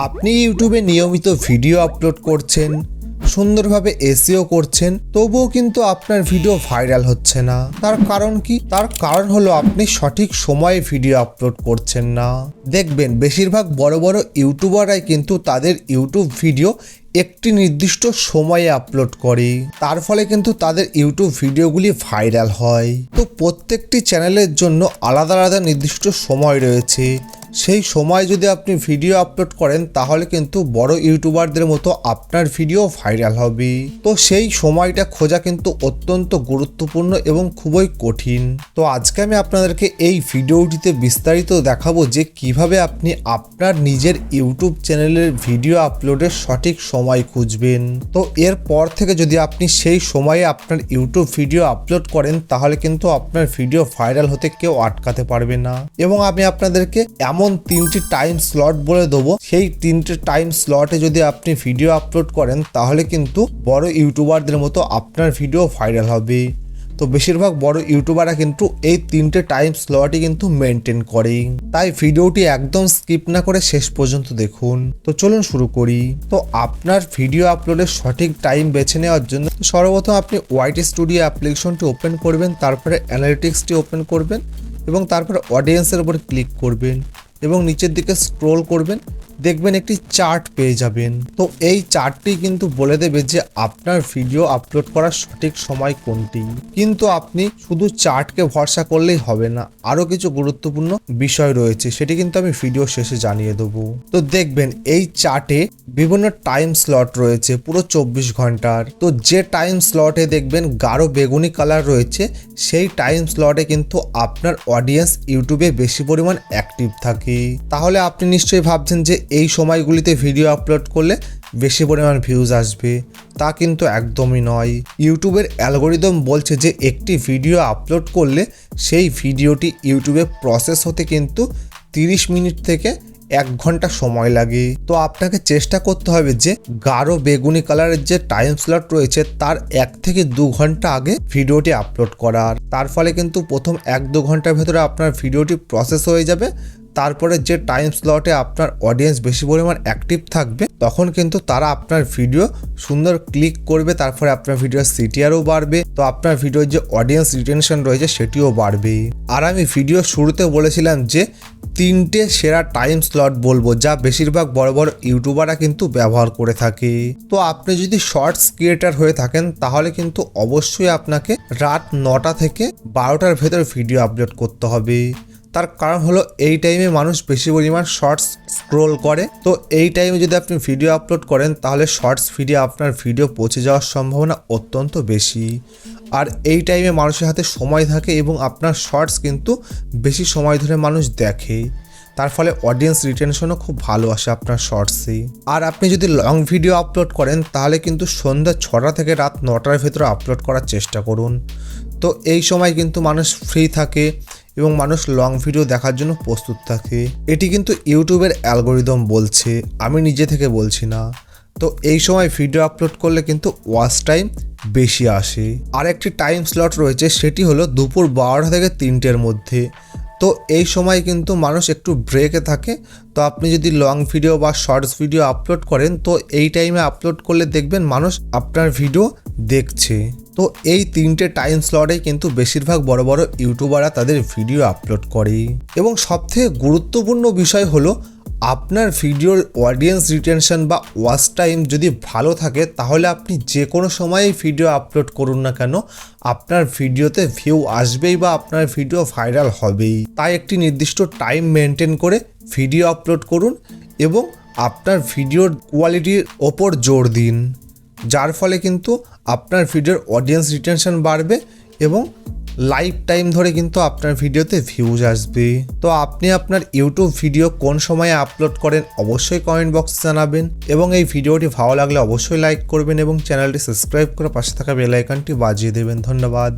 আপনি ইউটিউবে নিয়মিত ভিডিও আপলোড করছেন, সুন্দরভাবে এসইও করছেন, তবুও কিন্তু আপনার ভিডিও ভাইরাল হচ্ছে না। তার কারণ কি? তার কারণ হলো আপনি সঠিক সময়ে ভিডিও আপলোড করছেন না। দেখবেন বেশিরভাগ বড় বড় ইউটিউবাররাই কিন্তু তাদের ইউটিউব ভিডিও একটি নির্দিষ্ট সময়ে আপলোড করে, তার ফলে কিন্তু তাদের ইউটিউব ভিডিওগুলি ভাইরাল হয়। তো প্রত্যেকটি চ্যানেলের জন্য আলাদা আলাদা নির্দিষ্ট সময় রয়েছে। সেই সময় যদি আপনি ভিডিও আপলোড করেন তাহলে কিন্তু বড় ইউটিউবারদের মতো আপনার ভিডিও ভাইরাল হবে। তো সেই সময়টা খোঁজা কিন্তু অত্যন্ত গুরুত্বপূর্ণ এবং খুবই কঠিন। তো আজকে আমি আপনাদেরকে এই ভিডিওটিতে বিস্তারিত দেখাবো যে কিভাবে আপনি আপনার নিজের ইউটিউব চ্যানেলের ভিডিও আপলোডের সঠিক সময় খুঁজবেন। তো এরপর থেকে যদি আপনি সেই সময়ে আপনার ইউটিউব ভিডিও আপলোড করেন তাহলে কিন্তু আপনার ভিডিও ভাইরাল হতে কেউ আটকাতে পারবে না। এবং আমি আপনাদেরকে এমন 3টি টাইম স্লট বলে দেবো, সেই 3টে টাইম স্লটে যদি আপনি ভিডিও আপলোড করেন তাহলে কিন্তু বড় ইউটিউবারদের মতো আপনার ভিডিও ভাইরাল হবে। তো বেশিরভাগ বড় ইউটিউবাররা কিন্তু এই 3টে টাইম স্লটই কিন্তু মেনটেন করে। তাই ভিডিওটি একদম স্কিপ না করে শেষ পর্যন্ত দেখুন। তো চলুন শুরু করি। তো আপনার ভিডিও আপলোডের সঠিক টাইম বেছে নেওয়ার জন্য সর্বপ্রথম আপনি ওয়াইটি স্টুডিও অ্যাপ্লিকেশনটি ওপেন করবেন, তারপরে অ্যানালিটিক্সটি ওপেন করবেন এবং তারপরে অডিয়েন্সের উপর ক্লিক করবেন এবং নিচের দিকে স্ক্রোল করবেন, দেখবেন একটি চার্ট পেয়ে যাবেন। তো এই চার্টটি কিন্তু বলে দেবে যে আপনার ভিডিও আপলোড করার সঠিক সময় কোনটি। কিন্তু আপনি শুধু চার্টকে ভরসা করলেই হবে না, আরও কিছু গুরুত্বপূর্ণ বিষয় রয়েছে, সেটি কিন্তু আমি ভিডিও শেষে জানিয়ে দেবো। তো দেখবেন এই চার্টে বিভিন্ন টাইম স্লট রয়েছে পুরো 24 ঘন্টার। তো যে টাইম স্লটে দেখবেন গাঢ় বেগুনি কালার রয়েছে সেই টাইম স্লটে কিন্তু আপনার অডিয়েন্স ইউটিউবে বেশি পরিমাণ অ্যাক্টিভ থাকে। তাহলে আপনি নিশ্চয়ই ভাবছেন যে এই সময়গুলিতে ভিডিও আপলোড করলে বেশি পরিমাণ ভিউজ আসবে। তা কিন্তু একদমই নয়। ইউটিউবের অ্যালগোরিদম বলছে যে একটি ভিডিও আপলোড করলে সেই ভিডিওটি ইউটিউবে প্রসেস হতে কিন্তু 30 মিনিট থেকে 1 ঘন্টা সময় লাগে। তো আপনাকে চেষ্টা করতে হবে যে গাঢ় বেগুনি কালারের যে টাইম স্লট রয়েছে তার 1 থেকে 2 ঘন্টা আগে ভিডিওটি আপলোড করার। তার ফলে কিন্তু প্রথম 1-2 ঘন্টার ভেতরে আপনার ভিডিওটি প্রসেস হয়ে যাবে। তারপরে যে টাইম স্লটে আপনার অডিয়েন্স বেশি পরিমাণ অ্যাক্টিভ থাকবে তখন কিন্তু তারা আপনার ভিডিও সুন্দর ক্লিক করবে, তারপরে আপনার ভিডিওর সিটিআরও বাড়বে। তো আপনার ভিডিওর যে অডিয়েন্স রিটেনশন রয়েছে সেটিও বাড়বে। আর আমি ভিডিও শুরুতে বলেছিলাম যে 3টে সেরা টাইম স্লট বলবো যা বেশিরভাগ বড় বড় ইউটিউবাররা কিন্তু ব্যবহার করে থাকে। তো আপনি যদি শর্টস ক্রিয়েটার হয়ে থাকেন তাহলে কিন্তু অবশ্যই আপনাকে রাত 9টা থেকে 12টার ভেতর ভিডিও আপলোড করতে হবে। তার কারণ হলো এই টাইমে মানুষ বেশি পরিমাণ শর্টস স্ক্রোল করে। তো এই টাইমে যদি আপনি ভিডিও আপলোড করেন তাহলে শর্টস ভিডিও আপনার ভিডিও পৌঁছে যাওয়ার সম্ভাবনা অত্যন্ত বেশি। আর এই টাইমে মানুষের হাতে সময় থাকে এবং আপনার শর্টস কিন্তু বেশি সময় ধরে মানুষ দেখে, তার ফলে অডিয়েন্স রিটেনশনও খুব ভালো আসে আপনার শর্টসে। আর আপনি যদি লং ভিডিও আপলোড করেন তাহলে কিন্তু সন্ধ্যা 6টা থেকে রাত 9টার ভেতরে আপলোড করার চেষ্টা করুন। তো এই সময় কিন্তু মানুষ ফ্রি থাকে এবং মানুষ লং ভিডিও দেখার জন্য প্রস্তুত থাকে। এটি কিন্তু ইউটিউবের অ্যালগোরিদম বলছে, আমি নিজে থেকে বলছি না। তো এই সময় ভিডিও আপলোড করলে কিন্তু ওয়াচ টাইম বেশি আসে। আর একটি টাইম স্লট রয়েছে, সেটি হলো দুপুর 12টা থেকে 3টের মধ্যে। তো এই সময় কিন্তু মানুষ একটু ব্রেকে থাকে। তো আপনি যদি লং ভিডিও বা শর্টস ভিডিও আপলোড করেন তো এই টাইমে আপলোড করলে দেখবেন মানুষ আপনার ভিডিও দেখছে। তো এই 3টে টাইম স্লটে কিন্তু বেশিরভাগ বড় বড় ইউটিউবাররা তাদের ভিডিও আপলোড করে। এবং সবথেকে গুরুত্বপূর্ণ বিষয় হলো আপনার ভিডিওর অডিয়েন্স রিটেনশন বা ওয়াচ টাইম যদি ভালো থাকে তাহলে আপনি যে কোনো সময়ে ভিডিও আপলোড করুন না কেন আপনার ভিডিওতে ভিউ আসবেই বা আপনার ভিডিও ভাইরাল হবেই। তাই একটি নির্দিষ্ট টাইম মেনটেন করে ভিডিও আপলোড করুন এবং আপনার ভিডিওর কোয়ালিটির ওপর জোর দিন, যার ফলে কিন্তু আপনার ভিডিওর অডিয়েন্স রিটেনশন বাড়বে এবং লাইফ টাইম ধরে কিন্তু আপনার ভিডিওতে ভিউজ আসবে। তো আপনি আপনার ইউটিউব ভিডিও কোন সময়ে আপলোড করেন অবশ্যই কমেন্ট বক্সে জানাবেন এবং এই ভিডিওটি ভালো লাগলে অবশ্যই লাইক করবেন এবং চ্যানেলটি সাবস্ক্রাইব করে পাশে থাকা বেল আইকনটি বাজিয়ে দেবেন। ধন্যবাদ।